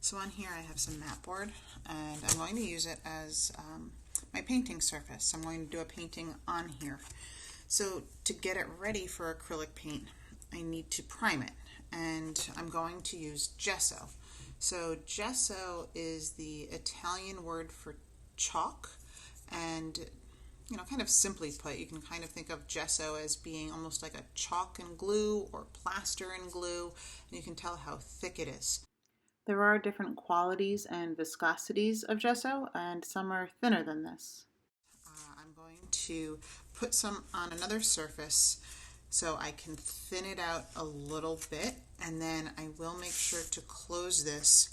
So on here I have some mat board, and I'm going to use it as my painting surface. I'm going to do a painting on here. So to get it ready for acrylic paint, I need to prime it, and I'm going to use gesso. So gesso is the Italian word for chalk, and kind of simply put, you can kind of think of gesso as being almost like a chalk and glue or plaster and glue, and you can tell how thick it is. There are different qualities and viscosities of gesso, and some are thinner than this. I'm going to put some on another surface so I can thin it out a little bit, and then I will make sure to close this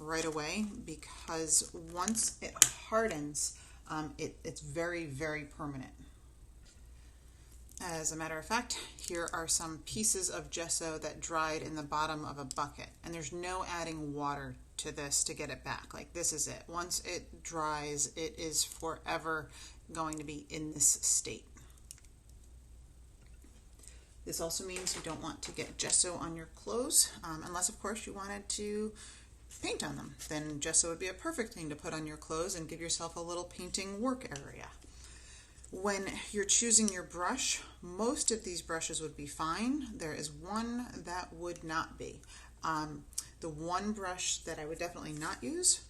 right away, because once it hardens, it's very, very permanent. As a matter of fact, here are some pieces of gesso that dried in the bottom of a bucket, and there's no adding water to this to get it back. Like, this is it. Once it dries, it is forever going to be in this state. This also means you don't want to get gesso on your clothes, unless of course you wanted to paint on them. Then gesso would be a perfect thing to put on your clothes and give yourself a little painting work area. When you're choosing your brush, most of these brushes would be fine. There is one that would not be. The one brush that I would definitely not use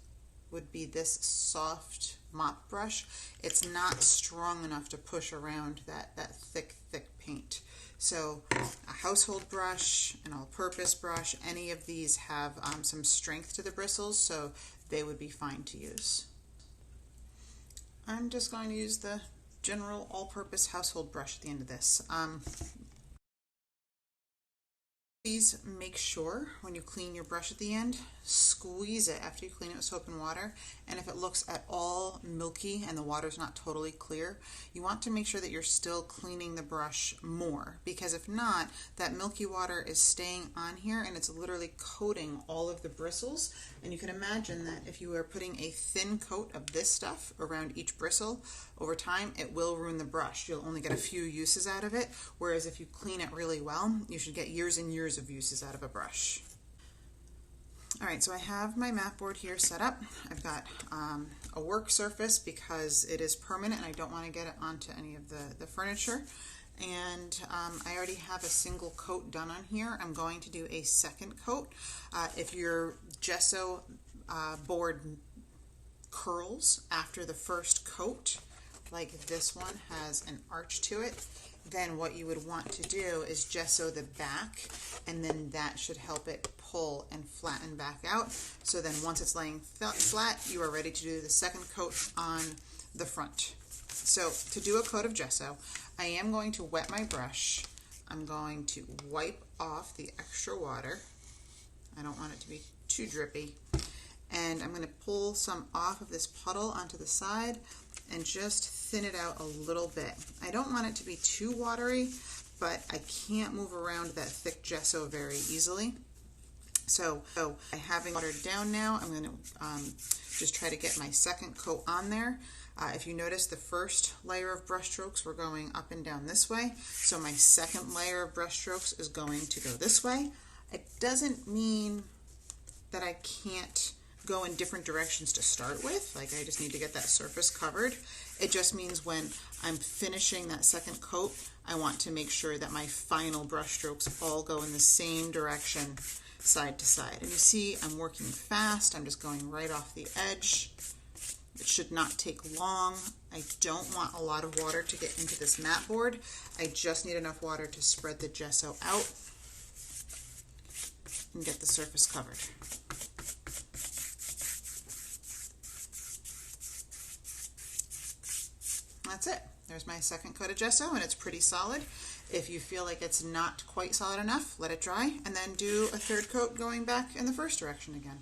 would be this soft mop brush. It's not strong enough to push around that thick paint. So a household brush, an all-purpose brush, any of these have some strength to the bristles, so they would be fine to use. I'm just going to use the general all-purpose household brush at the end of this. Please make sure when you clean your brush at the end, squeeze it after you clean it with soap and water, and if it looks at all milky and the water's not totally clear, you want to make sure that you're still cleaning the brush more, because if not, that milky water is staying on here and it's literally coating all of the bristles. And you can imagine that if you are putting a thin coat of this stuff around each bristle, over time it will ruin the brush. You'll only get a few uses out of it, whereas if you clean it really well, you should get years and years of uses out of a brush. Alright, so I have my mat board here set up. I've got a work surface because it is permanent and I don't want to get it onto any of the furniture. And I already have a single coat done on here. I'm going to do a second coat. If your gesso board curls after the first coat, like this one has an arch to it, then what you would want to do is gesso the back, and then that should help it pull and flatten back out. So then once it's laying flat, you are ready to do the second coat on the front. So to do a coat of gesso, I am going to wet my brush. I'm going to wipe off the extra water. I don't want it to be too drippy. And I'm going to pull some off of this puddle onto the side and just thin it out a little bit. I don't want it to be too watery, but I can't move around that thick gesso very easily. So I have it watered down now. I'm going to just try to get my second coat on there. If you notice, the first layer of brush strokes were going up and down this way, so my second layer of brush strokes is going to go this way. It doesn't mean that I can't go in different directions to start with, like I just need to get that surface covered. It just means when I'm finishing that second coat, I want to make sure that my final brush strokes all go in the same direction, side to side. And you see I'm working fast. I'm just going right off the edge. It should not take long. I don't want a lot of water to get into this mat board. I just need enough water to spread the gesso out and get the surface covered. That's it. There's my second coat of gesso, and it's pretty solid. If you feel like it's not quite solid enough, let it dry, and then do a third coat going back in the first direction again.